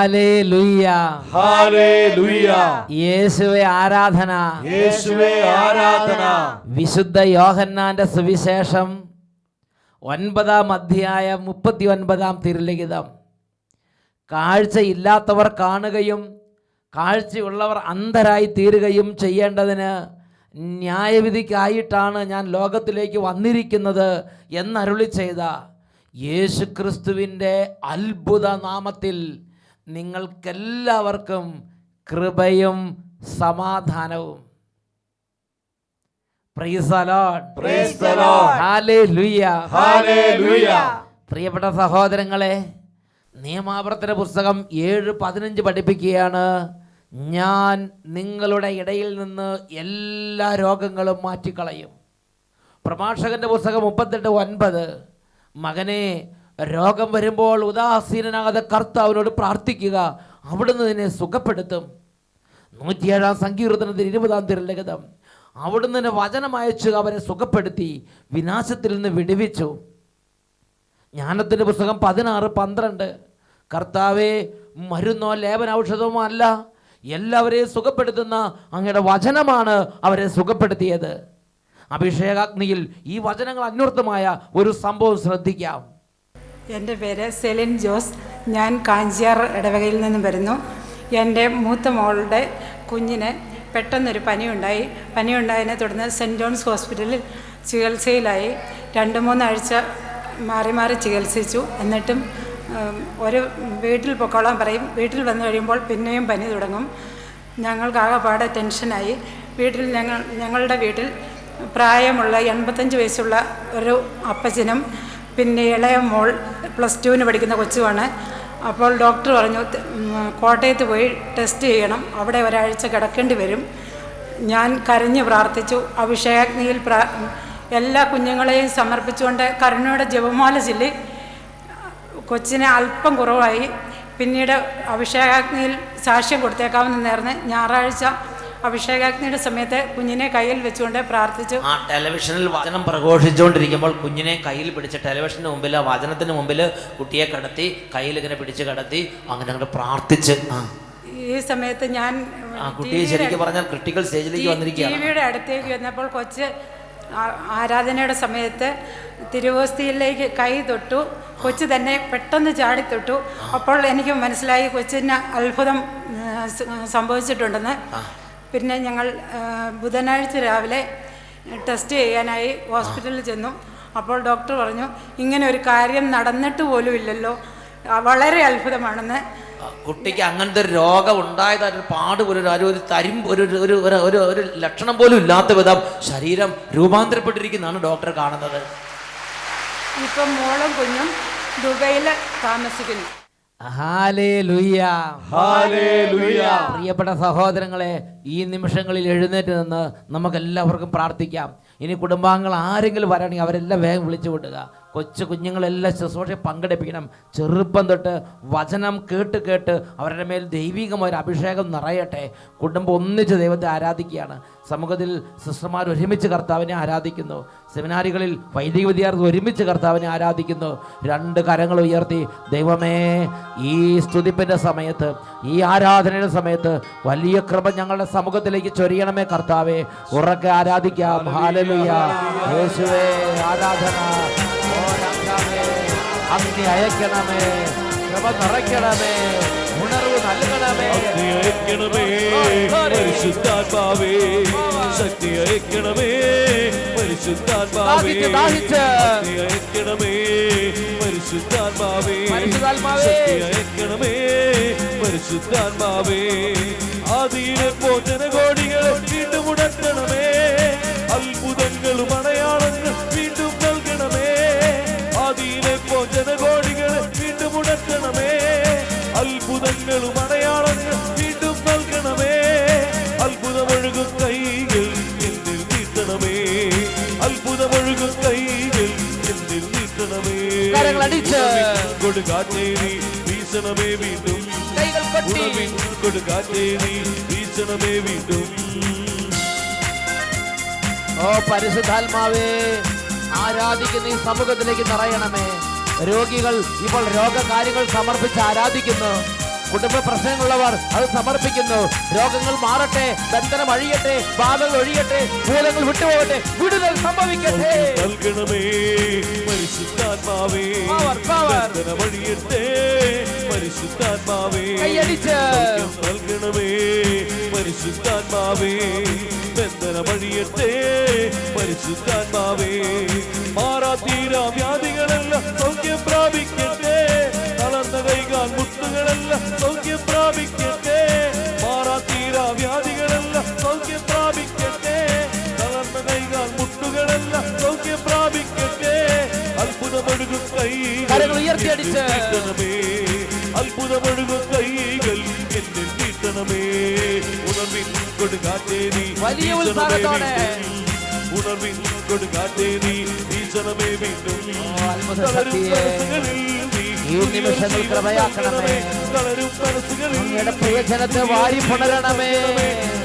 Hallelujah, hallelujah. യേശുവേ ആരാധന, യേശുവേ ആരാധന. വിശുദ്ധ യോഹന്നാന്റെ സുവിശേഷം 9-ാം അധ്യായം 39-ാം തിരുലിഖിതം. കാഴ്ചയില്ലാത്തവർ കാണുകയും കാഴ്ചയുള്ളവർ അന്ധരായി തീരുകയും ചെയ്യേണ്ടതിന് ന്യായവിധിക്കായിട്ടാണ് ഞാൻ ലോകത്തിലേക്ക് വന്നിരിക്കുന്നത് എന്നരുളി ചെയ്ത യേശുക്രിസ്തുവിൻ്റെ അത്ഭുത നാമത്തിൽ നിങ്ങൾക്കെല്ലാവർക്കും കൃപയും സമാധാനവും. Price the Lord, praise the Lord, hallelujah, hallelujah. പ്രിയപ്പെട്ട സഹോദരങ്ങളെ, നിയമാവർത്തന പുസ്തകം 7:15 പഠിപ്പിക്കുകയാണ്, ഞാൻ നിങ്ങളുടെ ഇടയിൽ നിന്ന് എല്ലാ രോഗങ്ങളും മാറ്റിക്കളയും. പ്രഭാഷകന്റെ പുസ്തകം 38:9, മകനെ, രോഗം വരുമ്പോൾ ഉദാസീനനാകാതെ കർത്താവിനോട് പ്രാർത്ഥിക്കുക, അവിടുന്ന് നിന്നെ സുഖപ്പെടുത്തും. 107-ാം സങ്കീർത്തനത്തിൽ 20-ാം തിരുലിഖിതം, അവിടുന്ന് തന്നെ വചനം അയച്ചു അവരെ സുഖപ്പെടുത്തി വിനാശത്തിൽ നിന്ന് വിടുവിച്ചു. ജ്ഞാനത്തിൻ്റെ പുസ്തകം 16:12, കർത്താവേ, മരുന്നോ ലേപനൌഷധമോ അല്ല, എല്ലാവരെയും സുഖപ്പെടുത്തുന്ന അങ്ങയുടെ വചനമാണ് അവരെ സുഖപ്പെടുത്തിയത്. അഭിഷേകാഗ്നിയിൽ ഈ വചനങ്ങൾ അന്വർത്ഥമായ ഒരു സംഭവം ശ്രദ്ധിക്കാം. എൻ്റെ പേര് സെലിൻ ജോസ്. ഞാൻ കാഞ്ചിയാർ ഇടവകയിൽ നിന്നും വരുന്നു. എൻ്റെ മൂത്ത മോളുടെ കുഞ്ഞിന് പെട്ടെന്നൊരു പനിയുണ്ടായതിനെ തുടർന്ന് സെൻറ്റ് ജോൺസ് ഹോസ്പിറ്റലിൽ ചികിത്സയിലായി. 2-3 ആഴ്ച മാറി മാറി ചികിത്സിച്ചു. എന്നിട്ടും ഒരു വീട്ടിൽ പൊക്കോളാൻ പറയും. വീട്ടിൽ വന്നു കഴിയുമ്പോൾ പിന്നെയും പനി തുടങ്ങും. ഞങ്ങൾക്കാകെപ്പാടെ ടെൻഷനായി. ഞങ്ങളുടെ വീട്ടിൽ പ്രായമുള്ള 85 വയസ്സുള്ള ഒരു അപ്പച്ചനും പിന്നെ ഇളയ മോൾ +2-ന് പഠിക്കുന്ന കൊച്ചുമാണ്. അപ്പോൾ ഡോക്ടർ പറഞ്ഞു കോട്ടയത്ത് പോയി ടെസ്റ്റ് ചെയ്യണം, അവിടെ ഒരാഴ്ച കിടക്കേണ്ടി വരും. ഞാൻ കരഞ്ഞ് പ്രാർത്ഥിച്ചു. അഭിഷേകാഗ്നിയിൽ എല്ലാ കുഞ്ഞുങ്ങളെയും സമർപ്പിച്ചുകൊണ്ട് കരുണയുടെ ജപമാല ചൊല്ലി കൊച്ചിനെ അല്പം കുറവായി. പിന്നീട് അഭിഷേകാഗ്നിയിൽ സാക്ഷ്യം കൊടുത്തേക്കാമെന്ന് നേർന്ന് ഞായറാഴ്ച അഭിഷേകാഗ്നിയുടെ സമയത്ത് കുഞ്ഞിനെ കയ്യിൽ വെച്ചുകൊണ്ട് പ്രാർത്ഥിച്ചു. ആ ടെലിവിഷനിൽ വചനം പ്രഘോഷിച്ചുകൊണ്ടിരിക്കുമ്പോൾ കുഞ്ഞിനെ കയ്യിൽ പിടിച്ച് ടെലിവിഷന് മുമ്പിൽ, ആ വചനത്തിന് മുമ്പിൽ കുട്ടിയെ കടത്തി കയ്യിൽ ഇങ്ങനെ പിടിച്ച് കടത്തി അങ്ങനെ അങ്ങോട്ട് പ്രാർത്ഥിച്ച്. ഈ സമയത്ത് ഞാൻ കുട്ടിയെ ശരിക്കും പറഞ്ഞാൽ ക്രിട്ടിക്കൽ സ്റ്റേജിലേക്ക് വന്നിരിക്കുകയാണ്. ടിവിയുടെ അടുത്തേക്ക് വന്നപ്പോൾ കൊച്ച് ആരാധനയുടെ സമയത്ത് തിരുവോസ്തിയിലേക്ക് കൈ തൊട്ടു. കൊച്ച് തന്നെ പെട്ടെന്ന് ചാടിത്തൊട്ടു. അപ്പോൾ എനിക്ക് മനസ്സിലായി കൊച്ചിന് അത്ഭുതം സംഭവിച്ചിട്ടുണ്ടെന്ന്. പിന്നെ ഞങ്ങൾ ബുധനാഴ്ച രാവിലെ ടെസ്റ്റ് ചെയ്യാനായി ഹോസ്പിറ്റലിൽ ചെന്നു. അപ്പോൾ ഡോക്ടർ പറഞ്ഞു, ഇങ്ങനെ ഒരു കാര്യം നടന്നിട്ട് പോലും ഇല്ലല്ലോ, വളരെ അത്ഭുതമാണെന്ന്. കുട്ടിക്ക് അങ്ങനത്തെ ഒരു രോഗം ഉണ്ടായതായിട്ട് പാട് ഒരു ലക്ഷണം പോലും ഇല്ലാത്ത വിധം ശരീരം രൂപാന്തരപ്പെട്ടിരിക്കുന്നതാണ് ഡോക്ടർ കാണുന്നത്. ഇപ്പം മോളും കുഞ്ഞും ദുബൈയിൽ താമസിക്കുന്നു. Hallelujah, hallelujah. പ്രിയപ്പെട്ട സഹോദരങ്ങളെ, ഈ നിമിഷങ്ങളിൽ എഴുന്നേറ്റ് നിന്ന് നമുക്കെല്ലാവർക്കും പ്രാർത്ഥിക്കാം. ഇനി കുടുംബാംഗങ്ങൾ ആരെങ്കിലും വരണമെങ്കിൽ അവരെല്ലാം വേഗം വിളിച്ചു വിടുക. കൊച്ചു കുഞ്ഞുങ്ങളെല്ലാം ശുശ്രൂഷയിൽ പങ്കെടുപ്പിക്കണം. ചെറുപ്പം തൊട്ട് വചനം കേട്ട് കേട്ട് അവരുടെ മേൽ ദൈവികമായ അഭിഷേകം നിറയട്ടെ. കുടുംബം ഒന്നിച്ച് ദൈവത്തെ ആരാധിക്കുകയാണ്. സമൂഹത്തിൽ സിസ്റ്റർമാർ ഒരുമിച്ച് കർത്താവിനെ ആരാധിക്കുന്നു. സെമിനാരികളിൽ വൈദിക വിദ്യാർത്ഥികൾ ഒരുമിച്ച് കർത്താവിനെ ആരാധിക്കുന്നു. 2 കരങ്ങൾ ഉയർത്തി, ദൈവമേ, ഈ സ്തുതിപ്പിൻ്റെ സമയത്ത്, ഈ ആരാധനയുടെ സമയത്ത് വലിയ കൃപ ഞങ്ങളുടെ സമൂഹത്തിലേക്ക് ചൊരിയണമേ കർത്താവേ. ഉറക്കെ ആരാധിക്കാം. ഹല്ലേലൂയ, യേശുവേ ആരാധന. അഗ്നി അയക്കണമേ, കൃപ നിറയ്ക്കണമേ, ഉണർവ് നൽകണമേ. അഗ്നി അയക്കണമേ പരിശുദ്ധാത്മാവേ, ശക്തി അയക്കണമേ പരിശുദ്ധാത്മാവേ, അഗ്നി അയക്കണമേ പരിശുദ്ധാത്മാവേ, ശക്തി അയക്കണമേ പരിശുദ്ധാത്മാവേ. ആദിയിലെ ഭോജനകോടികൾ വീണ്ടും ഉണർത്തണമേ, അത്ഭുതങ്ങളും അടയാളങ്ങൾ വീണ്ടും നൽകണമേ. ആദിയിലെ ഭോജനകോടികൾ വീണ്ടും ഉണർത്തണമേ, അത്ഭുതങ്ങളും അടയാളങ്ങൾ വീണ്ടും നൽകണമേ. അത്ഭുതമൊഴുകും കൈകൾ എന്നിൽ നീട്ടണമേ, അത്ഭുതമൊഴുകും കൈകൾ എന്നിൽ നീട്ടണമേ. കൊടുകാറ്റേ നീ വീശണമേ വീണ്ടും, കൊടുകാറ്റേ നീ വീശണമേ വീണ്ടും. ഓ പരിശുദ്ധാത്മാവേ, ആരാധിക്കുന്ന ഈ സമൂഹത്തിലേക്ക് നിറയണമേ. രോഗികൾ ഇപ്പോൾ രോഗകാര്യങ്ങൾ സമർപ്പിച്ച് ആരാധിക്കുന്നു. കുടുംബ പ്രശ്നങ്ങളുള്ളവർ അത് സമർപ്പിക്കുന്നു. രോഗങ്ങൾ മാറട്ടെ, ബന്ധനം അഴിയട്ടെ, ബാധകൾ ഒഴിയട്ടെ, ഭൂതങ്ങൾ വിട്ടുപോകട്ടെ, വിടുതൽ സംഭവിക്കട്ടെ. നൽകണമേ പരിശുദ്ധാത്മാവേ, ബന്ധനമഴിയട്ടെ പരിശുദ്ധാത്മാവേ, നൽകണമേ പരിശുദ്ധാത്മാവേ, ബന്ധനമഴിയട്ടെ പരിശുദ്ധാത്മാവേ. മാറാത്തീരാ വ്യാധികളെല്ലാം സൗഖ്യം പ്രാപിക്കട്ടെ, തളർന്ന കൈകാൽ മുട്ടുകളെല്ലാം സൗഖ്യം പ്രാപിക്കട്ടെ. മാറാത്തീരാ വ്യാധികളെല്ലാം സൗഖ്യം പ്രാപിക്കട്ടെ, തളർന്ന കൈകാൽ മുട്ടുകളെല്ലാം സൗഖ്യം പ്രാപിക്കട്ടെ. അത്ഭുതമൊഴുകും കൈകൾ നീട്ടണമേ, അത്ഭുതമൊഴുകും കൈകൾ എന്നിൽ നീട്ടണമേ. ഉണർവിൻ കൊടുക്കാറ്റേ നീ, വലിയ ഉത്സാഹത്തോടെ ഉണർവിൻ കൊടുക്കാറ്റേ നീ, വീശണമേ വീണ്ടും. ഈ നിമിഷങ്ങൾ കൃപയാക്കണമേ, അങ്ങയുടെ പ്രിയജനത്തെ വാരി പുണരണമേ,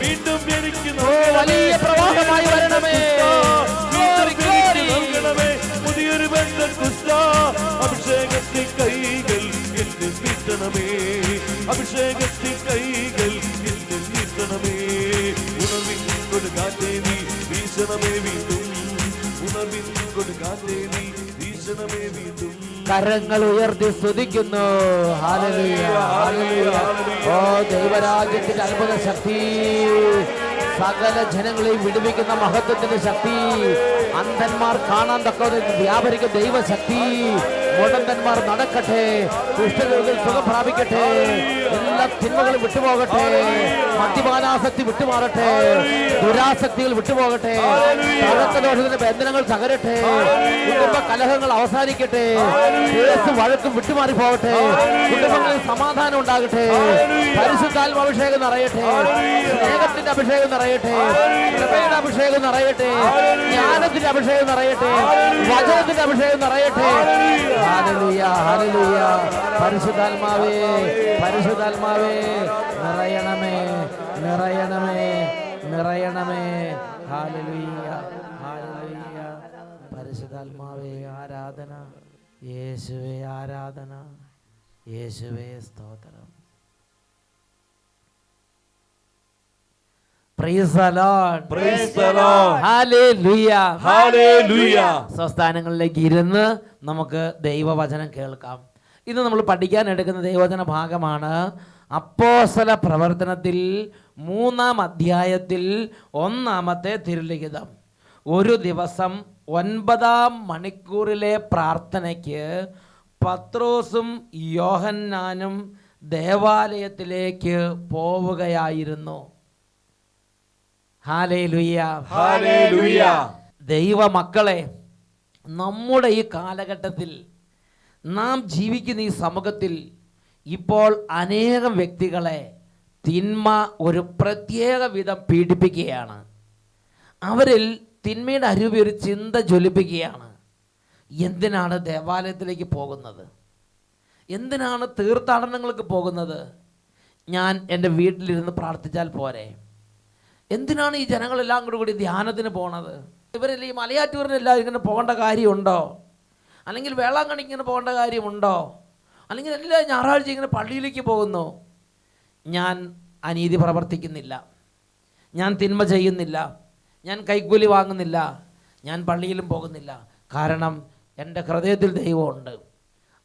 വീണ്ടും എനിക്ക് വലിയ പ്രവാഹമായി വരണമേ. നൽകണമേ പുതിയൊരു ബന്ധക്കുസ്ത, അഭിഷേകത്തിൻ കൈകൾ എന്നിൽ നീട്ടണമേ, അഭിഷേകത്തിൻ കൈകൾ എന്നിൽ നീട്ടണമേ. ഉണർവിൻ കൊടുക്കാറ്റേ നീ, വീശണമേ വീണ്ടും. ഉണർവിൻ കൊടുക്കാറ്റേ നീ, വീശണമേ വീണ്ടും. കരങ്ങൾ ഉയർത്തി സ്തുതിക്കുന്നു. Hallelujah, hallelujah. ഓ ദൈവരാജ്യത്തിന്റെ അത്ഭുത ശക്തി, സകല ജനങ്ങളെയും വിടുവിക്കുന്ന മഹത്വത്തിന്റെ ശക്തി, അന്ധന്മാർ കാണാൻ തക്കവണ്ണം വ്യാപരിക്കുന്ന ദൈവശക്തി, മുടന്തന്മാർ നടക്കട്ടെ, കുഷ്ഠരോഗികൾ സുഖം പ്രാപിക്കട്ടെ, എല്ലാ തിന്മകളും വിട്ടുപോകട്ടെ, മദ്യപാനാസക്തി വിട്ടുമാറട്ടെ, ദുരാസക്തികൾ വിട്ടുപോകട്ടെ, തഴക്കദോഷത്തിന്റെ ബന്ധനങ്ങൾ തകരട്ടെ, കുടുംബ കലഹങ്ങൾ അവസാനിക്കട്ടെ, കേസ് വഴക്കും വിട്ടുമാറി പോകട്ടെ, കുടുംബങ്ങളിൽ സമാധാനം ഉണ്ടാകട്ടെ, പരിശുദ്ധാത്മ അഭിഷേകം നിറയട്ടെ, സ്നേഹത്തിന്റെ അഭിഷേകം നിറയട്ടെ, കൃപയുടെ അഭിഷേകം നിറയട്ടെ, ജ്ഞാനത്തിന്റെ അഭിഷേകം നിറയട്ടെ, വചനത്തിന്റെ അഭിഷേകം നിറയട്ടെ. Hallelujah, hallelujah. പരിശുദ്ധാത്മാവേ, പരിശുദ്ധാത്മാവേ നിറയണമേ, നിറയണമേ, നിറയണമേ. Hallelujah, hallelujah. പരിശുദ്ധാത്മാവേ ആരാധന, യേശുവേ ആരാധന, യേശുവേ സ്തോത്രം. Praise the Lord. Praise the Lord. Hallelujah. Hallelujah. സ്വസ്ഥാനങ്ങളിലേക്ക് ഇരുന്ന് നമുക്ക് ദൈവവചനം കേൾക്കാം. ഇന്ന് നമ്മൾ പഠിക്കാൻ എടുക്കുന്ന ദൈവവചന ഭാഗമാണ് അപ്പോസ്തല പ്രവർത്തനത്തിൽ 3-ാം അധ്യായത്തിൽ 1-ാമത്തെ തിരുലിഖിതം. ഒരു ദിവസം 9-ാം മണിക്കൂറിലെ പ്രാർത്ഥനയ്ക്ക് പത്രോസും യോഹന്നാനും ദേവാലയത്തിലേക്ക് പോവുകയായിരുന്നു. Hallelujah, hallelujah. ദൈവമക്കളെ, നമ്മുടെ ഈ കാലഘട്ടത്തിൽ നാം ജീവിക്കുന്ന ഈ സമൂഹത്തിൽ ഇപ്പോൾ അനേകം വ്യക്തികളെ തിന്മ ഒരു പ്രത്യേക വിധം പീഡിപ്പിക്കുകയാണ്. അവരിൽ തിന്മയുടെ അരൂപി ഒരു ചിന്ത ജ്വലിപ്പിക്കുകയാണ്. എന്തിനാണ് ദേവാലയത്തിലേക്ക് പോകുന്നത്? എന്തിനാണ് തീർത്ഥാടനങ്ങൾക്ക് പോകുന്നത്? ഞാൻ എൻ്റെ വീട്ടിലിരുന്ന് പ്രാർത്ഥിച്ചാൽ പോരെ? എന്തിനാണ് ഈ ജനങ്ങളെല്ലാം കൂടി ധ്യാനത്തിന് പോണത്? ഇവരെല്ലാം ഈ മലയാറ്റൂരിനെല്ലാം ഇങ്ങനെ പോകേണ്ട കാര്യമുണ്ടോ? അല്ലെങ്കിൽ വേളാങ്കണ്ണിക്ക് ഇങ്ങനെ പോകേണ്ട കാര്യമുണ്ടോ? അല്ലെങ്കിൽ എല്ലാ ഞായറാഴ്ച ഇങ്ങനെ പള്ളിയിലേക്ക് പോകുന്നു. ഞാൻ അനീതി പ്രവർത്തിക്കുന്നില്ല, ഞാൻ തിന്മ ചെയ്യുന്നില്ല, ഞാൻ കൈക്കൂലി വാങ്ങുന്നില്ല, ഞാൻ പള്ളിയിലും പോകുന്നില്ല. കാരണം എൻ്റെ ഹൃദയത്തിൽ ദൈവമുണ്ട്.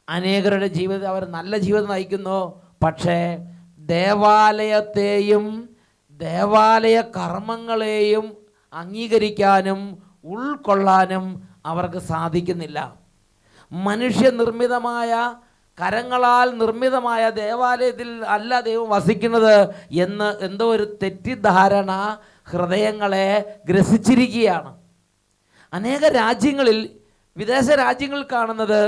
അനേകരുടെ ജീവിതം അവർ നല്ല ജീവിതം നയിക്കുന്നു. പക്ഷേ ദേവാലയത്തെയും ദേവാലയ കർമ്മങ്ങളെയും അംഗീകരിക്കാനും ഉൾക്കൊള്ളാനും അവർക്ക് സാധിക്കുന്നില്ല. മനുഷ്യനിർമ്മിതമായ, കരങ്ങളാൽ നിർമ്മിതമായ ദേവാലയത്തിൽ അല്ല ദൈവം വസിക്കുന്നത് എന്ന് എന്തോ ഒരു തെറ്റിദ്ധാരണ ഹൃദയങ്ങളെ ഗ്രസിച്ചിരിക്കുകയാണ്. അനേക രാജ്യങ്ങളിൽ, വിദേശ രാജ്യങ്ങളിൽ കാണുന്നത്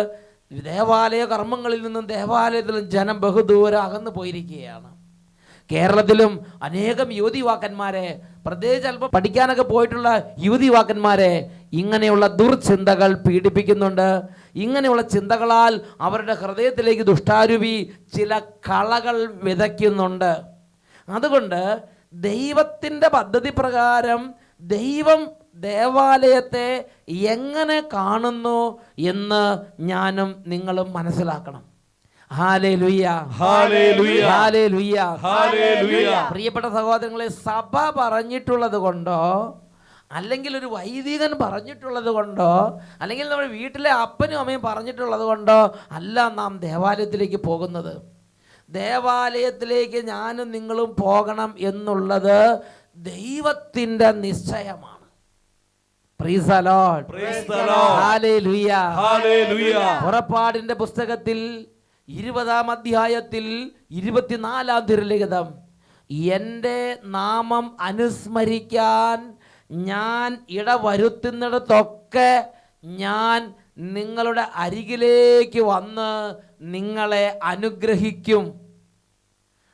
ദേവാലയ കർമ്മങ്ങളിൽ നിന്നും ദേവാലയത്തിലും ജനം ബഹുദൂരം അകന്നു പോയിരിക്കുകയാണ്. കേരളത്തിലും അനേകം യുവതിവാക്കന്മാരെ, പ്രത്യേകിച്ച് അല്പം പഠിക്കാനൊക്കെ പോയിട്ടുള്ള യുവതിവാക്കന്മാരെ ഇങ്ങനെയുള്ള ദുർചിന്തകൾ പീഡിപ്പിക്കുന്നുണ്ട്. ഇങ്ങനെയുള്ള ചിന്തകളാൽ അവരുടെ ഹൃദയത്തിലേക്ക് ദുഷ്ടാരൂപി ചില കളകൾ വിതയ്ക്കുന്നുണ്ട്. അതുകൊണ്ട് ദൈവത്തിൻ്റെ പദ്ധതി പ്രകാരം ദൈവം ദേവാലയത്തെ എങ്ങനെ കാണുന്നു എന്ന് ഞാനും നിങ്ങളും മനസ്സിലാക്കണം. Hallelujah, hallelujah, hallelujah. ഹല്ലേലൂയ. പ്രിയപ്പെട്ട സഹോദരങ്ങളെ, സഭ പറഞ്ഞിട്ടുള്ളത് കൊണ്ടോ അല്ലെങ്കിൽ ഒരു വൈദികൻ പറഞ്ഞിട്ടുള്ളത് കൊണ്ടോ അല്ലെങ്കിൽ നമ്മുടെ വീട്ടിലെ അപ്പനും അമ്മയും പറഞ്ഞിട്ടുള്ളത് കൊണ്ടോ അല്ല നാം ദേവാലയത്തിലേക്ക് പോകുന്നത്. ദേവാലയത്തിലേക്ക് ഞാനും നിങ്ങളും പോകണം എന്നുള്ളത് ദൈവത്തിൻ്റെ നിശ്ചയമാണ്. Praise the Lord, praise the Lord, hallelujah, hallelujah. പുറപ്പാടിന്റെ പുസ്തകത്തിൽ 20-ാം അധ്യായത്തിൽ 24-ാം തിരുലിഖിതം, എൻ്റെ നാമം അനുസ്മരിക്കാൻ ഞാൻ ഇടവരുത്തുന്നിടത്തൊക്കെ ഞാൻ നിങ്ങളുടെ അരികിലേക്ക് വന്ന് നിങ്ങളെ അനുഗ്രഹിക്കും.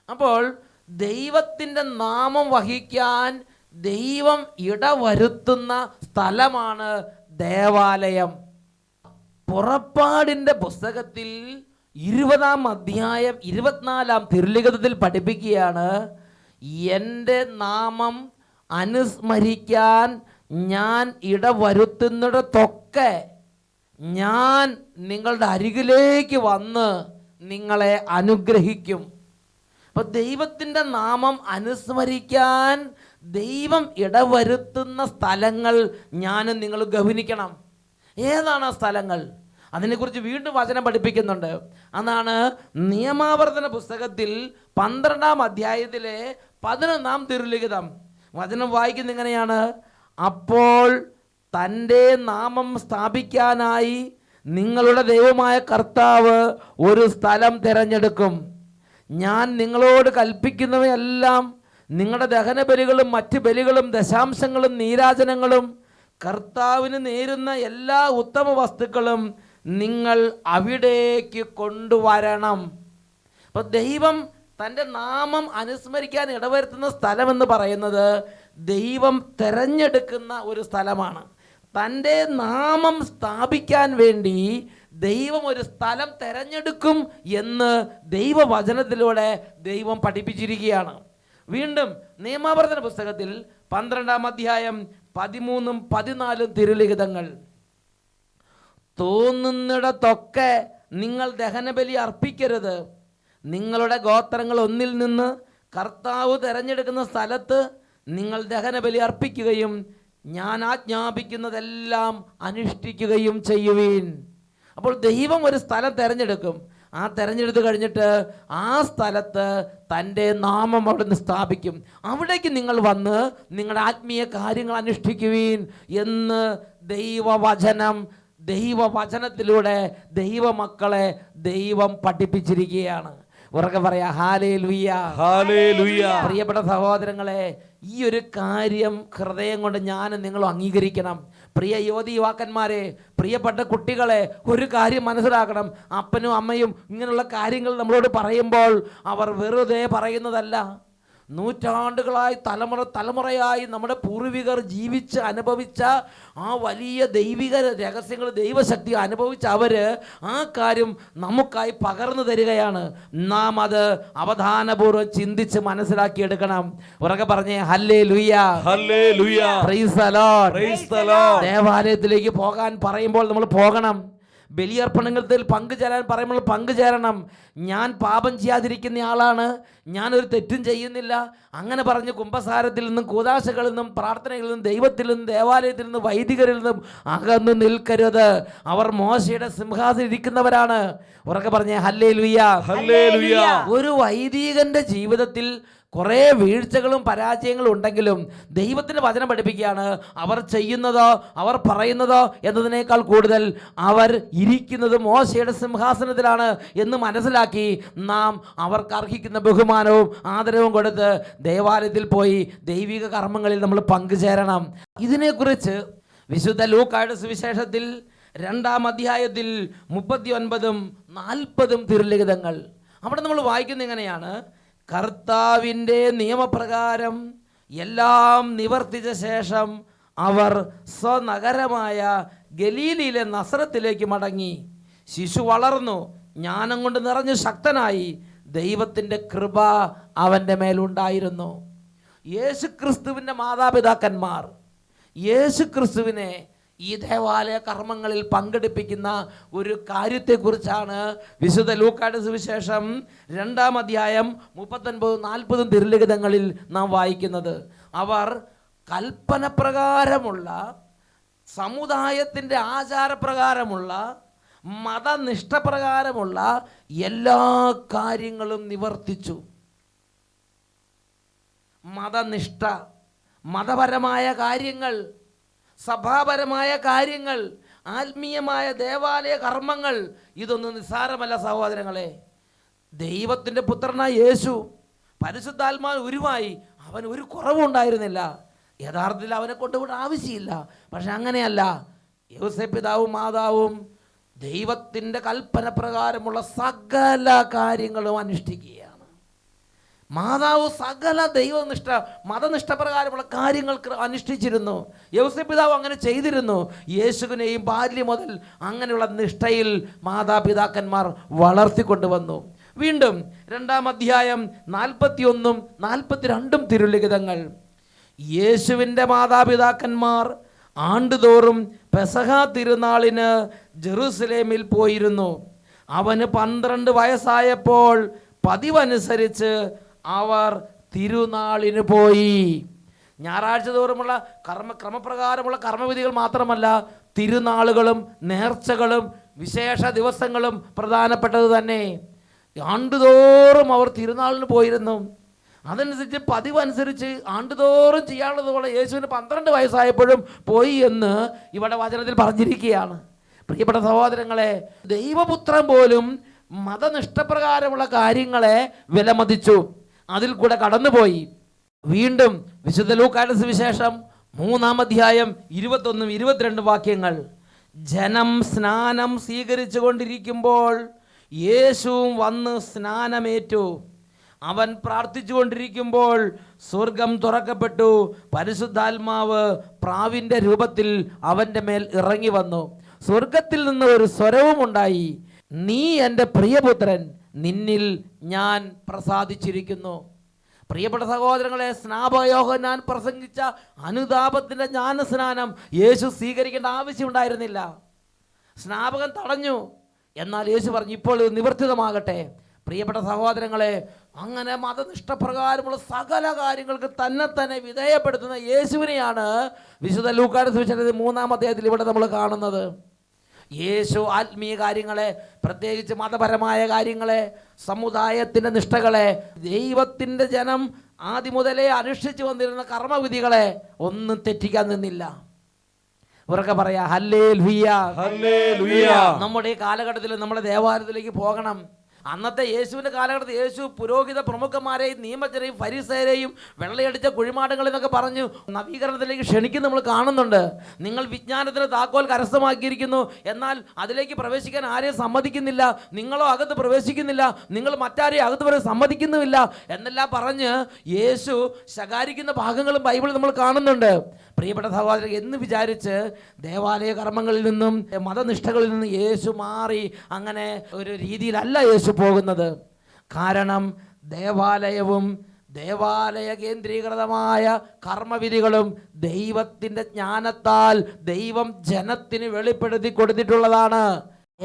അപ്പോൾ ദൈവത്തിൻ്റെ നാമം വഹിക്കാൻ ദൈവം ഇടവരുത്തുന്ന സ്ഥലമാണ് ദേവാലയം. പുറപ്പാടിൻ്റെ പുസ്തകത്തിൽ 20-ാം അധ്യായം 24-ാം തിരുലിഖിതത്തിൽ പഠിപ്പിക്കുകയാണ്, എൻ്റെ നാമം അനുസ്മരിക്കാൻ ഞാൻ ഇടവരുത്തുന്നിടത്തൊക്കെ ഞാൻ നിങ്ങളുടെ അരികിലേക്ക് വന്ന് നിങ്ങളെ അനുഗ്രഹിക്കും. അപ്പോൾ ദൈവത്തിൻ്റെ നാമം അനുസ്മരിക്കാൻ ദൈവം ഇടവരുത്തുന്ന സ്ഥലങ്ങൾ ഞാനും നിങ്ങൾ ഗവനിക്കണം. ഏതാണ് ആ സ്ഥലങ്ങൾ? അതിനെക്കുറിച്ച് വീണ്ടും വചനം പഠിപ്പിക്കുന്നുണ്ട്. അതാണ് നിയമാവർത്തന പുസ്തകത്തിൽ 12-ാം അധ്യായത്തിലെ 11-ാം തിരുലിഖിതം. വചനം വായിക്കുന്ന ഇങ്ങനെയാണ്, അപ്പോൾ തൻ്റെ നാമം സ്ഥാപിക്കാനായി നിങ്ങളുടെ ദൈവമായ കർത്താവ് ഒരു സ്ഥലം തിരഞ്ഞെടുക്കും. ഞാൻ നിങ്ങളോട് കൽപ്പിക്കുന്നവയെല്ലാം, നിങ്ങളുടെ ദഹനബലികളും മറ്റ് ബലികളും ദശാംശങ്ങളും നീരാജനങ്ങളും കർത്താവിന് നേരുന്ന എല്ലാ ഉത്തമ വസ്തുക്കളും നിങ്ങൾ അവിടേക്ക് കൊണ്ടുവരണം. അപ്പോൾ ദൈവം തൻ്റെ നാമം അനുസ്മരിക്കാൻ ഇടവരുത്തുന്ന സ്ഥലമെന്ന് പറയുന്നത് ദൈവം തിരഞ്ഞെടുക്കുന്ന ഒരു സ്ഥലമാണ്. തൻ്റെ നാമം സ്ഥാപിക്കാൻ വേണ്ടി ദൈവം ഒരു സ്ഥലം തിരഞ്ഞെടുക്കും എന്ന് ദൈവവചനത്തിലൂടെ ദൈവം പഠിപ്പിച്ചിരിക്കുകയാണ്. വീണ്ടും നിയമാവർത്തന പുസ്തകത്തിൽ 12-ാം അധ്യായം 13-ഉം 14-ഉം തിരുലിഖിതങ്ങൾ, തോന്നുന്നിടത്തൊക്കെ നിങ്ങൾ ദഹനബലി അർപ്പിക്കരുത്. നിങ്ങളുടെ ഗോത്രങ്ങൾ ഒന്നിൽ നിന്ന് കർത്താവ് തിരഞ്ഞെടുക്കുന്ന സ്ഥലത്ത് നിങ്ങൾ ദഹനബലി അർപ്പിക്കുകയും ഞാൻ ആജ്ഞാപിക്കുന്നതെല്ലാം അനുഷ്ഠിക്കുകയും ചെയ്യുവീൻ. അപ്പോൾ ദൈവം ഒരു സ്ഥലം തിരഞ്ഞെടുക്കും. ആ തിരഞ്ഞെടുത്ത് കഴിഞ്ഞിട്ട് ആ സ്ഥലത്ത് തൻ്റെ നാമം അവിടുന്ന് സ്ഥാപിക്കും. അവിടേക്ക് നിങ്ങൾ വന്ന് നിങ്ങളുടെ ആത്മീയ കാര്യങ്ങൾ അനുഷ്ഠിക്കുവീൻ എന്ന് ദൈവവചനത്തിലൂടെ ദൈവമക്കളെ ദൈവം പഠിപ്പിച്ചിരിക്കുകയാണ്. ഉറക്കെ പറയാ ഹല്ലേലൂയ, ഹല്ലേലൂയ. പ്രിയപ്പെട്ട സഹോദരങ്ങളെ, ഈ ഒരു കാര്യം ഹൃദയം കൊണ്ട് ഞാനും നിങ്ങളും അംഗീകരിക്കണം. പ്രിയ യുവാക്കന്മാരെ, പ്രിയപ്പെട്ട കുട്ടികളെ, ഒരു കാര്യം മനസ്സിലാക്കണം. അപ്പനും അമ്മയും ഇങ്ങനെയുള്ള കാര്യങ്ങൾ നമ്മളോട് പറയുമ്പോൾ അവർ വെറുതെ പറയുന്നതല്ല. നൂറ്റാണ്ടുകളായി തലമുറയായി നമ്മുടെ പൂർവികർ ജീവിച്ച് അനുഭവിച്ച ആ വലിയ ദൈവിക രഹസ്യങ്ങൾ, ദൈവശക്തി അനുഭവിച്ച അവർ ആ കാര്യം നമുക്കായി പകർന്നു തരികയാണ്. നാം അത് അവധാനപൂർവ്വം ചിന്തിച്ച് മനസ്സിലാക്കിയെടുക്കണം. ഉറക്കെ പറഞ്ഞേ hallelujah, hallelujah. Price the Lord, praise the Lord. ദേവാലയത്തിലേക്ക് പോകാൻ പറയുമ്പോൾ നമ്മൾ പോകണം. ബലിയർപ്പണത്തിൽ പങ്കുചേരാൻ പറയുമ്പോൾ പങ്കുചേരണം. ഞാൻ പാപം ചെയ്യാതിരിക്കുന്ന ആളാണ്, ഞാനൊരു തെറ്റും ചെയ്യുന്നില്ല, അങ്ങനെ പറഞ്ഞ് കുമ്പസാരത്തിൽ നിന്നും കൂദാശകളിൽ നിന്നും പ്രാർത്ഥനകളിൽ നിന്നും ദൈവത്തിൽ നിന്നും ദേവാലയത്തിൽ നിന്നും വൈദികരിൽ നിന്നും അകന്നു നിൽക്കരുത്. അവർ മോശയുടെ സിംഹാസനം ഇരിക്കുന്നവരാണ്. ഉറക്കെ പറഞ്ഞേ ഹല്ലേലൂയ, ഹല്ലേലൂയ. ഒരു വൈദികന്റെ ജീവിതത്തിൽ കുറേ വീഴ്ചകളും പരാജയങ്ങളും ഉണ്ടെങ്കിലും ദൈവത്തിൻ്റെ വചനം പഠിപ്പിക്കുകയാണ്, അവർ ചെയ്യുന്നതോ അവർ പറയുന്നതോ എന്നതിനേക്കാൾ കൂടുതൽ അവർ ഇരിക്കുന്നത് മോശയുടെ സിംഹാസനത്തിലാണ് എന്ന് മനസ്സിലാക്കി നാം അവർക്ക് അർഹിക്കുന്ന ബഹുമാനവും ആദരവും കൊടുത്ത് ദേവാലയത്തിൽ പോയി ദൈവിക കർമ്മങ്ങളിൽ നമ്മൾ പങ്കുചേരണം. ഇതിനെക്കുറിച്ച് വിശുദ്ധ ലൂക്കായുടെ സുവിശേഷത്തിൽ 2-ാം അധ്യായത്തിൽ 39-ഉം 40-ഉം തിരുലിഖിതങ്ങൾ, അവിടെ നമ്മൾ വായിക്കുന്നത് എങ്ങനെയാണ്, കർത്താവിൻ്റെ നിയമപ്രകാരം എല്ലാം നിവർത്തിച്ച ശേഷം അവർ സ്വനഗരമായ ഗലീലയിലെ നസറത്തിലേക്ക് മടങ്ങി. ശിശു വളർന്നു, ജ്ഞാനം കൊണ്ട് നിറഞ്ഞു ശക്തനായി, ദൈവത്തിൻ്റെ കൃപ അവൻ്റെ മേലുണ്ടായിരുന്നു. യേശുക്രിസ്തുവിൻ്റെ മാതാപിതാക്കന്മാർ യേശുക്രിസ്തുവിനെ ഈ ദേവാലയ കർമ്മങ്ങളിൽ പങ്കെടുപ്പിക്കുന്ന ഒരു കാര്യത്തെക്കുറിച്ചാണ് വിശുദ്ധ ലൂക്കായുടെ സുവിശേഷം 2-ാം അധ്യായം 39-40 തിരുലിഖിതങ്ങളിൽ നാം വായിക്കുന്നത്. അവർ കൽപ്പന പ്രകാരമുള്ള, സമുദായത്തിൻ്റെ ആചാരപ്രകാരമുള്ള, മതനിഷ്ഠപ്രകാരമുള്ള എല്ലാ കാര്യങ്ങളും നിവർത്തിച്ചു. മതനിഷ്ഠ, മതപരമായ കാര്യങ്ങൾ, സഭാപരമായ കാര്യങ്ങൾ, ആത്മീയമായ ദേവാലയ കർമ്മങ്ങൾ, ഇതൊന്നും നിസ്സാരമല്ല സഹോദരങ്ങളെ. ദൈവത്തിൻ്റെ പുത്രനായ യേശു പരിശുദ്ധാത്മാവ് ഉരുവായി, അവൻ ഒരു കുറവുണ്ടായിരുന്നില്ല. യഥാർത്ഥത്തിൽ അവനെ കൊണ്ടുപോയിട്ട് ആവശ്യമില്ല. പക്ഷെ അങ്ങനെയല്ല, യോസേപ്പ് പിതാവും മാതാവും ദൈവത്തിൻ്റെ കൽപ്പന പ്രകാരമുള്ള സകല കാര്യങ്ങളും അനുഷ്ഠിക്കുകയാണ്. മാതാവ് സകല ദൈവനിഷ്ഠ, മതനിഷ്ഠ പ്രകാരമുള്ള കാര്യങ്ങൾ അനുഷ്ഠിച്ചിരുന്നു. യോസേപ്പ് പിതാവ് അങ്ങനെ ചെയ്തിരുന്നു. യേശുവിനെയും ബാല്യം മുതൽ അങ്ങനെയുള്ള നിഷ്ഠയിൽ മാതാപിതാക്കന്മാർ വളർത്തിക്കൊണ്ടുവന്നു. വീണ്ടും 2-ാം അധ്യായം 41-42 തിരുലിഖിതങ്ങൾ. യേശുവിൻ്റെ മാതാപിതാക്കന്മാർ ആണ്ടുതോറും പെസഹ തിരുനാളിന് ജെറുസലേമിൽ പോയിരുന്നു. അവന് 12 വയസ്സായപ്പോൾ പതിവനുസരിച്ച് അവർ തിരുനാളിന് പോയി. ഞായറാഴ്ച തോറുമുള്ള ക്രമപ്രകാരമുള്ള കർമ്മവിധികൾ മാത്രമല്ല, തിരുനാളുകളും നേർച്ചകളും വിശേഷ ദിവസങ്ങളും പ്രധാനപ്പെട്ടത് തന്നെ. ആണ്ടുതോറും അവർ തിരുനാളിന് പോയിരുന്നു. അതനുസരിച്ച് പതിവനുസരിച്ച് ആണ്ടുതോറും ചെയ്യാനുള്ളതുപോലെ യേശുവിന് 12 വയസ്സായപ്പോഴും പോയി എന്ന് ഇവിടെ വചനത്തിൽ പറഞ്ഞിരിക്കുകയാണ്. പ്രിയപ്പെട്ട സഹോദരങ്ങളെ, ദൈവപുത്രൻ പോലും മതനിഷ്ഠപ്രകാരമുള്ള കാര്യങ്ങളെ വിലമതിച്ചു, അതിൽ കൂടെ കടന്നുപോയി. വീണ്ടും വിശുദ്ധ ലൂക്കായുടെ സുവിശേഷം 3-ാം അധ്യായം 21-22 വാക്യങ്ങൾ. ജനം സ്നാനം സ്വീകരിച്ചു കൊണ്ടിരിക്കുമ്പോൾ യേശുവും വന്ന് സ്നാനമേറ്റു. അവൻ പ്രാർത്ഥിച്ചു കൊണ്ടിരിക്കുമ്പോൾ സ്വർഗം തുറക്കപ്പെട്ടു. പരിശുദ്ധാത്മാവ് പ്രാവിൻ്റെ രൂപത്തിൽ അവൻ്റെ മേൽ ഇറങ്ങി വന്നു. സ്വർഗത്തിൽ നിന്ന് ഒരു സ്വരവും ഉണ്ടായി, നീ എൻ്റെ പ്രിയപുത്രൻ, നിന്നിൽ ഞാൻ പ്രസാദിച്ചിരിക്കുന്നു. പ്രിയപ്പെട്ട സഹോദരങ്ങളെ, സ്നാപകയോഹന്നാൻ പ്രസംഗിച്ച അനുതാപത്തിൻ്റെ ജ്ഞാനസ്നാനം യേശു സ്വീകരിക്കേണ്ട ആവശ്യമുണ്ടായിരുന്നില്ല. സ്നാപകൻ തടഞ്ഞു. എന്നാൽ യേശു പറഞ്ഞു, ഇപ്പോൾ ഇത് നിവർത്തിതമാകട്ടെ. പ്രിയപ്പെട്ട സഹോദരങ്ങളെ, അങ്ങനെ മതനിഷ്ഠപ്രകാരമുള്ള സകല കാര്യങ്ങൾക്ക് തന്നെ വിധേയപ്പെടുത്തുന്ന യേശുവിനെയാണ് വിശുദ്ധ ലൂക്കായുടെ സുവിശേഷത്തിൽ 3-ാം അധ്യായത്തിൽ ഇവിടെ നമ്മൾ കാണുന്നത്. യേശു ആത്മീയ കാര്യങ്ങളെ, പ്രത്യേകിച്ച് മതപരമായ കാര്യങ്ങളെ, സമുദായത്തിൻ്റെ നിഷ്ഠകളെ, ദൈവത്തിൻ്റെ ജനം ആദ്യം മുതലേ അനുഷ്ഠിച്ചു വന്നിരുന്ന കർമ്മവിധികളെ ഒന്നും തെറ്റിക്കാൻ നിന്നില്ല. ഉറക്കെ പറയാ ഹല്ലേലൂയ, ഹല്ലേലൂയ. നമ്മുടെ ഈ കാലഘട്ടത്തിൽ നമ്മുടെ ദേവാലയത്തിലേക്ക് പോകണം. അന്നത്തെ യേശുവിൻ്റെ കാലഘട്ടത്തിൽ യേശു പുരോഹിത പ്രമുഖന്മാരെയും നിയമജ്ഞരെയും ഫരിസേരെയും വെള്ളയടിച്ച കുഴിമാടങ്ങളിൽ നിന്നൊക്കെ പറഞ്ഞു നവീകരണത്തിലേക്ക് ക്ഷണിക്കുന്ന നമ്മൾ കാണുന്നുണ്ട്. നിങ്ങൾ വിജ്ഞാനത്തിന് താക്കോൽ കരസ്ഥമാക്കിയിരിക്കുന്നു, എന്നാൽ അതിലേക്ക് പ്രവേശിക്കാൻ ആരെയും സമ്മതിക്കുന്നില്ല, നിങ്ങളോ അകത്ത് പ്രവേശിക്കുന്നില്ല, നിങ്ങൾ മറ്റാരെയും അകത്ത് വരെ സമ്മതിക്കുന്നുമില്ല എന്നെല്ലാം പറഞ്ഞ് യേശു ശകാരിക്കുന്ന ഭാഗങ്ങളും ബൈബിളിൽ നമ്മൾ കാണുന്നുണ്ട്. പ്രിയപ്പെട്ട സഹോദരൻ, എന്ന് വിചാരിച്ച് ദേവാലയ കർമ്മങ്ങളിൽ നിന്നും മതനിഷ്ഠകളിൽ നിന്നും യേശു മാറി അങ്ങനെ ഒരു രീതിയിലല്ല യേശു പോകുന്നത്. കാരണം ദേവാലയവും ദേവാലയ കേന്ദ്രീകൃതമായ കർമ്മവിധികളും ദൈവത്തിൻ്റെ ജ്ഞാനത്താൽ ദൈവം ജനത്തിന് വെളിപ്പെടുത്തി കൊടുത്തിട്ടുള്ളതാണ്.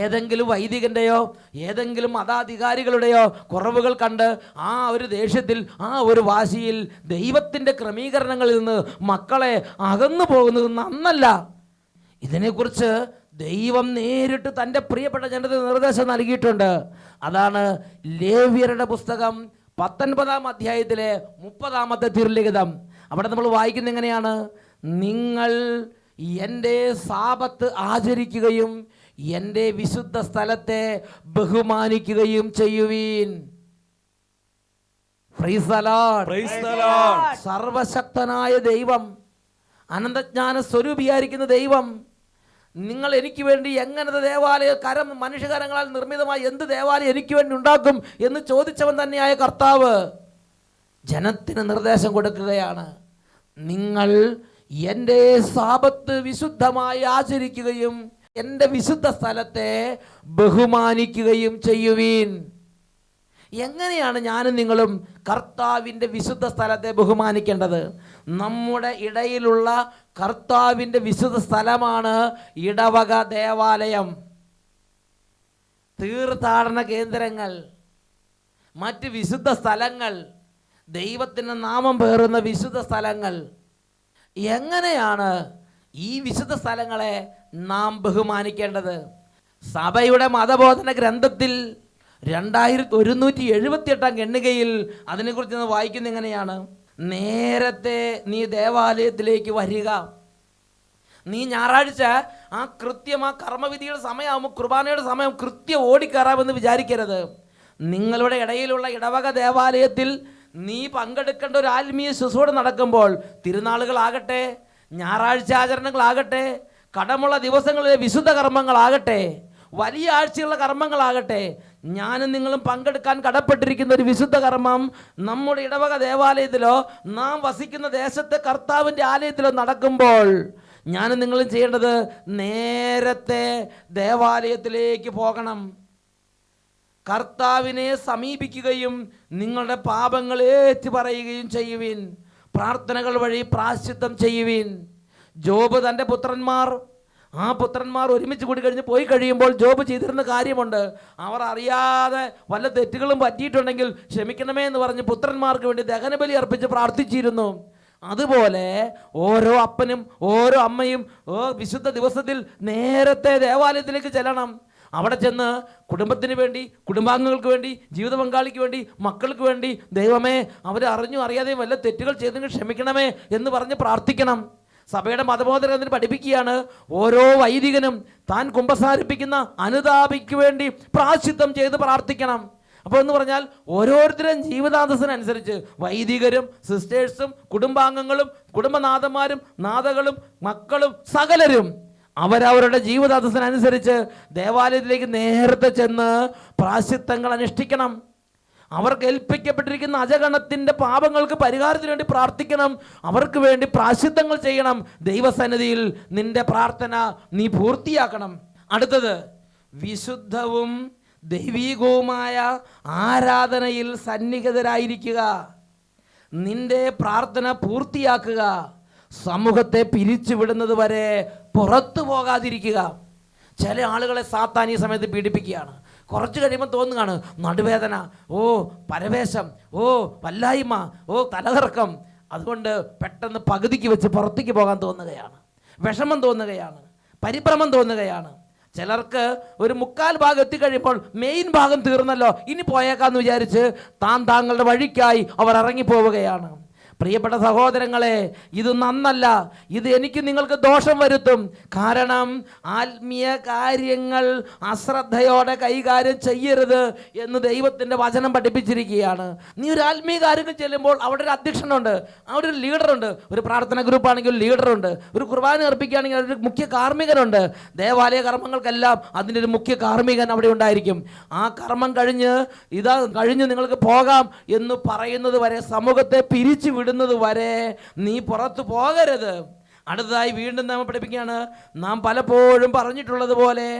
ഏതെങ്കിലും വൈദികൻ്റെയോ ഏതെങ്കിലും മതാധികാരികളുടെയോ കുറവുകൾ കണ്ട് ആ ഒരു ദേഷ്യത്തിൽ, ആ ഒരു വാശിയിൽ ദൈവത്തിൻ്റെ ക്രമീകരണങ്ങളിൽ നിന്ന് മക്കളെ അകന്നു പോകുന്നത് നന്നല്ല. ഇതിനെക്കുറിച്ച് ദൈവം നേരിട്ട് തൻ്റെ പ്രിയപ്പെട്ട ജനത്തിന് നിർദ്ദേശം നൽകിയിട്ടുണ്ട്. അതാണ് ലേവ്യരുടെ പുസ്തകം 19-ാം അധ്യായത്തിലെ 30-ാമത്തെ തിരുലിഖിതം. അവിടെ നമ്മൾ വായിക്കുന്നത് എങ്ങനെയാണ്? നിങ്ങൾ എൻ്റെ സാബത്ത് ആചരിക്കുകയും എൻ്റെ വിശുദ്ധ സ്ഥലത്തെ ബഹുമാനിക്കുകയും ചെയ്യുവീൻ. Praise the Lord, praise the Lord. സർവശക്തനായ ദൈവം, അനന്തജ്ഞാന സ്വരൂപിയായിരിക്കുന്ന ദൈവം, നിങ്ങൾ എനിക്ക് വേണ്ടി എങ്ങനത്തെ ദേവാലയ മനുഷ്യകരങ്ങളാൽ നിർമ്മിതമായ എന്ത് ദേവാലയം എനിക്ക് വേണ്ടി ഉണ്ടാക്കും എന്ന് ചോദിച്ചവൻ തന്നെയായ കർത്താവ് ജനത്തിന് നിർദ്ദേശം കൊടുക്കുകയാണ്. നിങ്ങൾ എൻ്റെ സാബത്ത് വിശുദ്ധമായി ആചരിക്കുകയും എൻ്റെ വിശുദ്ധ സ്ഥലത്തെ ബഹുമാനിക്കുകയും ചെയ്യുവീൻ. എങ്ങനെയാണ് ഞാനും നിങ്ങളും കർത്താവിൻ്റെ വിശുദ്ധ സ്ഥലത്തെ ബഹുമാനിക്കേണ്ടത്? നമ്മുടെ ഇടയിലുള്ള കർത്താവിൻ്റെ വിശുദ്ധ സ്ഥലമാണ് ഇടവക ദേവാലയം, തീർത്ഥാടന കേന്ദ്രങ്ങൾ, മറ്റ് വിശുദ്ധ സ്ഥലങ്ങൾ, ദൈവത്തിൻ്റെ നാമം പേറുന്ന വിശുദ്ധ സ്ഥലങ്ങൾ. എങ്ങനെയാണ് ഈ വിശുദ്ധ സ്ഥലങ്ങളെ നാം ബഹുമാനിക്കേണ്ടത്? സഭയുടെ മതബോധന ഗ്രന്ഥത്തിൽ 2178 എണ്ണുകയിൽ അതിനെക്കുറിച്ച് വായിക്കുന്നത് എങ്ങനെയാണ്? നേരത്തെ നീ ദേവാലയത്തിലേക്ക് വരിക. നീ ഞായറാഴ്ച ആ കർമ്മവിധിയുടെ സമയമാകുമ്പോൾ, കുർബാനയുടെ സമയം കൃത്യം ഓടിക്കയറാമെന്ന് വിചാരിക്കരുത്. നിങ്ങളുടെ ഇടയിലുള്ള ഇടവക ദേവാലയത്തിൽ നീ പങ്കെടുക്കേണ്ട ഒരു ആത്മീയ ശുശ്രൂഷ നടക്കുമ്പോൾ, തിരുനാളുകളാകട്ടെ, ഞായറാഴ്ച ആചരണങ്ങളാകട്ടെ, കടമുള്ള ദിവസങ്ങളിലെ വിശുദ്ധ കർമ്മങ്ങളാകട്ടെ, വലിയ ആഴ്ചയുള്ള കർമ്മങ്ങളാകട്ടെ, ഞാനും നിങ്ങളും പങ്കെടുക്കാൻ കടപ്പെട്ടിരിക്കുന്ന ഒരു വിശുദ്ധ കർമ്മം നമ്മുടെ ഇടവക ദേവാലയത്തിലോ നാം വസിക്കുന്ന ദേശത്തെ കർത്താവിൻ്റെ ആലയത്തിലോ നടക്കുമ്പോൾ, ഞാനും നിങ്ങളും ചെയ്യേണ്ടത് നേരത്തെ ദേവാലയത്തിലേക്ക് പോകണം. കർത്താവിനെ സമീപിക്കുകയും നിങ്ങളുടെ പാപങ്ങൾ ഏറ്റു പറയുകയും ചെയ്യുവിൻ. പ്രാർത്ഥനകൾ വഴി പ്രായശ്ചിത്തം ചെയ്യുവിൻ. ജോബ് തൻ്റെ പുത്രന്മാർ ഒരുമിച്ച് കൂടി കഴിഞ്ഞ് പോയി കഴിയുമ്പോൾ ജോബ് ചെയ്തിരുന്ന കാര്യമുണ്ട്. അവർ അറിയാതെ വല്ല തെറ്റുകളും പറ്റിയിട്ടുണ്ടെങ്കിൽ ക്ഷമിക്കണമേ എന്ന് പറഞ്ഞ് പുത്രന്മാർക്ക് വേണ്ടി ദഹനബലി അർപ്പിച്ച് പ്രാർത്ഥിച്ചിരുന്നു. അതുപോലെ ഓരോ അപ്പനും ഓരോ അമ്മയും വിശുദ്ധ ദിവസത്തിൽ നേരത്തെ ദേവാലയത്തിലേക്ക് ചെല്ലണം. അവിടെ ചെന്ന് കുടുംബത്തിന് വേണ്ടി, കുടുംബാംഗങ്ങൾക്ക് വേണ്ടി, ജീവിത പങ്കാളിക്ക് വേണ്ടി, മക്കൾക്ക് വേണ്ടി, ദൈവമേ അവർ അറിഞ്ഞു അറിയാതെയും വല്ല തെറ്റുകൾ ചെയ്തെങ്കിൽ ക്ഷമിക്കണമേ എന്ന് പറഞ്ഞ് പ്രാർത്ഥിക്കണം. സഭയുടെ മതബോധനത്തിന് പഠിപ്പിക്കുകയാണ്, ഓരോ വൈദികനും താൻ കുമ്പസാരിപ്പിക്കുന്ന അനുതാപിക്ക് വേണ്ടി പ്രായശ്ചിത്തം ചെയ്ത് പ്രാർത്ഥിക്കണം. അപ്പോൾ എന്ന് പറഞ്ഞാൽ ഓരോരുത്തരും ജീവിതാന്തസ്സിനനുസരിച്ച് വൈദികരും സിസ്റ്റേഴ്സും കുടുംബാംഗങ്ങളും കുടുംബനാഥന്മാരും നാഥകളും മക്കളും സകലരും അവരവരുടെ ജീവിതാന്തസ്സിനനുസരിച്ച് ദേവാലയത്തിലേക്ക് നേരത്തെ ചെന്ന് പ്രായശ്ചിത്തങ്ങൾ അനുഷ്ഠിക്കണം. അവർക്ക് ഏൽപ്പിക്കപ്പെട്ടിരിക്കുന്ന അജഗണത്തിൻ്റെ പാപങ്ങൾക്ക് പരിഹാരത്തിന് വേണ്ടി പ്രാർത്ഥിക്കണം. അവർക്ക് വേണ്ടി പ്രായശ്ചിത്തങ്ങൾ ചെയ്യണം. ദൈവസന്നിധിയിൽ നിന്റെ പ്രാർത്ഥന നീ പൂർത്തിയാക്കണം. അടുത്തത്, വിശുദ്ധവും ദൈവീകവുമായ ആരാധനയിൽ സന്നിഹിതരായിരിക്കുക. നിന്റെ പ്രാർത്ഥന പൂർത്തിയാക്കുക. സമൂഹത്തെ പിരിച്ചുവിടുന്നത് വരെ പുറത്തു പോകാതിരിക്കുക. ചില ആളുകളെ സാത്താൻ ഈ സമയത്ത് പീഡിപ്പിക്കുകയാണ്. കുറച്ച് കഴിയുമ്പോൾ തോന്നുകയാണ് നടുവേദന, പരവേശം, വല്ലായ്മ, തലകറക്കം. അതുകൊണ്ട് പെട്ടെന്ന് പകുതിക്ക് വെച്ച് പുറത്തേക്ക് പോകാൻ തോന്നുകയാണ്, വിഷമം തോന്നുകയാണ്, പരിഭ്രമം തോന്നുകയാണ്. ചിലർക്ക് ഒരു 1/4 ഭാഗം എത്തിക്കഴിയുമ്പോൾ മെയിൻ ഭാഗം തീർന്നല്ലോ, ഇനി പോയേക്കാന്ന് വിചാരിച്ച് താങ്കളുടെ വഴിക്കായി അവർ ഇറങ്ങിപ്പോവുകയാണ്. പ്രിയപ്പെട്ട സഹോദരങ്ങളെ, ഇത് നന്നല്ല. ഇത് എനിക്ക് നിങ്ങൾക്ക് ദോഷം വരുത്തും. കാരണം ആത്മീയ കാര്യങ്ങൾ അശ്രദ്ധയോടെ കൈകാര്യം ചെയ്യരുത് എന്ന് ദൈവത്തിൻ്റെ വചനം പഠിപ്പിച്ചിരിക്കുകയാണ്. നീ ഒരു ആത്മീയ കാര്യങ്ങൾ ചെല്ലുമ്പോൾ അവിടെ ഒരു അധ്യക്ഷനുണ്ട്, അവിടെ ഒരു ലീഡറുണ്ട്. ഒരു പ്രാർത്ഥന ഗ്രൂപ്പാണെങ്കിൽ ഒരു ലീഡറുണ്ട്. ഒരു കുർബാന അർപ്പിക്കുകയാണെങ്കിൽ ഒരു മുഖ്യ കാർമ്മികനുണ്ട്. ദേവാലയ കർമ്മങ്ങൾക്കെല്ലാം അതിൻ്റെ ഒരു മുഖ്യ കാർമ്മികൻ അവിടെ ഉണ്ടായിരിക്കും. ആ കർമ്മം കഴിഞ്ഞ് നിങ്ങൾക്ക് പോകാം എന്ന് പറയുന്നത് വരെ, സമൂഹത്തെ പിരിച്ചു വിടുന്നത് വരെ നീ പുറത്തു പോകരുത്. അടുത്തതായി വീണ്ടും നാം പഠിപ്പിക്കുകയാണ്, നാം പലപ്പോഴും പറഞ്ഞിട്ടുള്ളത് പോലെ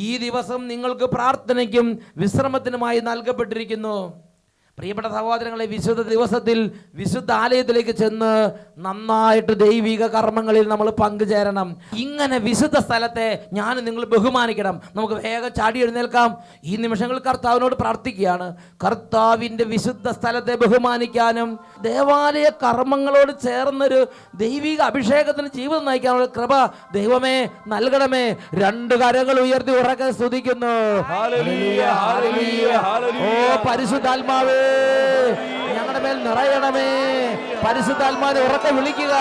ഈ ദിവസം നിങ്ങൾക്ക് പ്രാർത്ഥനയ്ക്കും വിശ്രമത്തിനുമായി നൽകപ്പെട്ടിരിക്കുന്നു. പ്രിയപ്പെട്ട സഹോദരങ്ങളെ, വിശുദ്ധ ദിവസത്തിൽ വിശുദ്ധ ആലയത്തിലേക്ക് ചെന്ന് നന്നായിട്ട് ദൈവിക കർമ്മങ്ങളിൽ നമ്മൾ പങ്കുചേരണം. ഇങ്ങനെ വിശുദ്ധ സ്ഥലത്തെ ഞാൻ നിങ്ങൾ ബഹുമാനിക്കണം. നമുക്ക് വേഗം ചാടി എഴുന്നേൽക്കാം. ഈ നിമിഷങ്ങൾ കർത്താവിനോട് പ്രാർത്ഥിക്കുകയാണ്. കർത്താവിൻ്റെ വിശുദ്ധ സ്ഥലത്തെ ബഹുമാനിക്കാനും ദേവാലയ കർമ്മങ്ങളോട് ചേർന്നൊരു ദൈവിക അഭിഷേകത്തിന് ജീവിതം നയിക്കാനുള്ള കൃപ ദൈവമേ നൽകണമേ. 2 കരങ്ങൾ ഉയർത്തി ഉറക്കെ സ്തുതിക്കുന്നു. പരിശുദ്ധാത്മാവേ, ഞങ്ങളുടെ മേൽ നിറയണമേ. പരിശുദ്ധാത്മാവിനെ ഉറക്കെ വിളിക്കുക.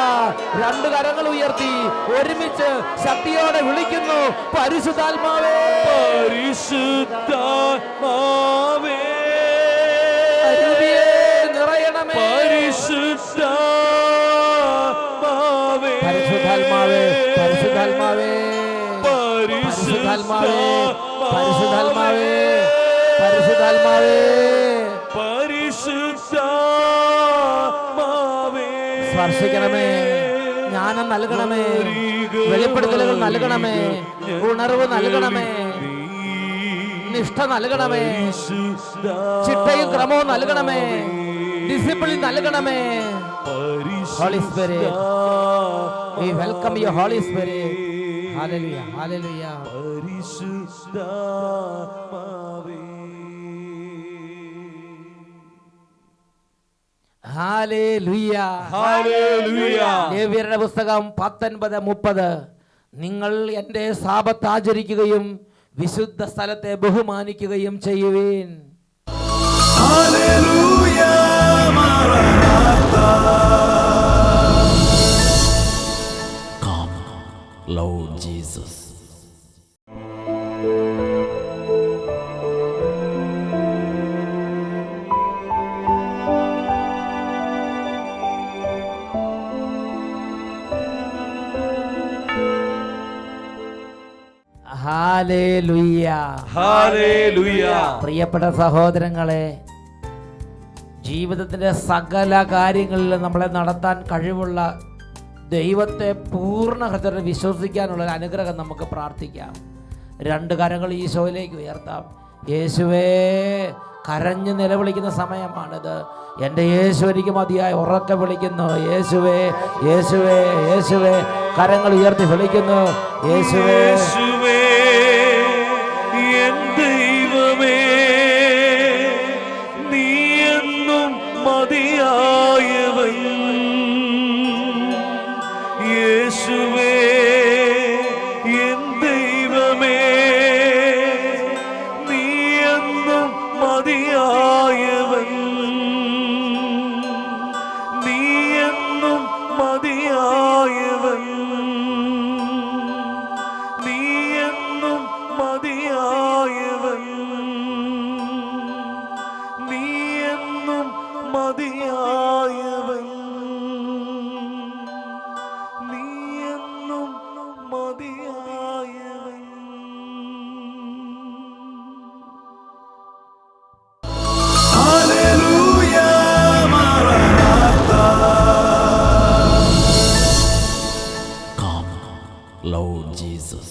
2 കരങ്ങൾ ഉയർത്തി ഒരുമിച്ച് ശക്തിയോടെ വിളിക്കുന്നു. പരിശുദ്ധാത്മാവേ, പരിശുദ്ധാത്മാവേ, നിറയണമേ. പരിശുദ്ധാത്മാവേ, പരിശുദ്ധാത്മാവേ, പരിശുദ്ധാത്മാവേ, പരിശുദ്ധാത്മാവേ, പരിശുദ്ധാത്മാവേ, പരിശുദ്ധാത്മാവേ, പരിശുദ്ധാത്മാവേ, സ്പർശിക്കണമേ. ജ്ഞാനം നൽകണമേ. വെളിപ്പെടുത്തലുകൾ നൽകണമേ. ഉണർവ് നൽകണമേ. നിഷ്ഠ നൽകണമേ, ചിട്ടയും ക്രമവും നൽകണമേ, ഡിസിപ്ലിൻ നൽകണമേ. Holy Spirit, we welcome you, Holy Spirit. Hallelujah, hallelujah. Hallelujah, Hallelujah. ലേവ്യരുടെ പുസ്തകം 19:30. നിങ്ങൾ എൻ്റെ സാബത്ത് ആചരിക്കുകയും വിശുദ്ധ സ്ഥലത്തെ ബഹുമാനിക്കുകയും ചെയ്യുവീൻ. Come, Lord Jesus. Hallelujah. Hallelujah. പ്രിയപ്പെട്ട സഹോദരങ്ങളെ, ജീവിതത്തിൻ്റെ സകല കാര്യങ്ങളിലും നമ്മളെ നടത്താൻ കഴിവുള്ള ദൈവത്തെ പൂർണ്ണ ഹൃദയത്തോടെ വിശ്വസിക്കാനുള്ള ഒരു അനുഗ്രഹം നമുക്ക് പ്രാർത്ഥിക്കാം. 2 കരങ്ങൾ ഈശോയിലേക്ക് ഉയർത്താം. യേശുവേ, കരഞ്ഞ് നിലവിളിക്കുന്ന സമയമാണിത്. എൻ്റെ യേശു എനിക്ക് മതിയായി ഉറക്കെ വിളിക്കുന്നു. യേശുവേ, യേശുവേ, യേശുവേ, കരങ്ങൾ ഉയർത്തി വിളിക്കുന്നു. യേശുവേ, യേശുവേ, എൻ ദൈവമേ, നീ എന്നും മതിയായവൻ. യേശുവേ, എൻ ദൈവമേ, നീ എന്നും മതിയായവൻ. നീ എന്നും മതിയായവൻ. നീ എന്നും മതിയായവൻ. നീ എന്നും മതിയായവൻ. നീ എന്നും മതിയായവൻ. Hallelujah, Maranatha. Come, Lord Jesus.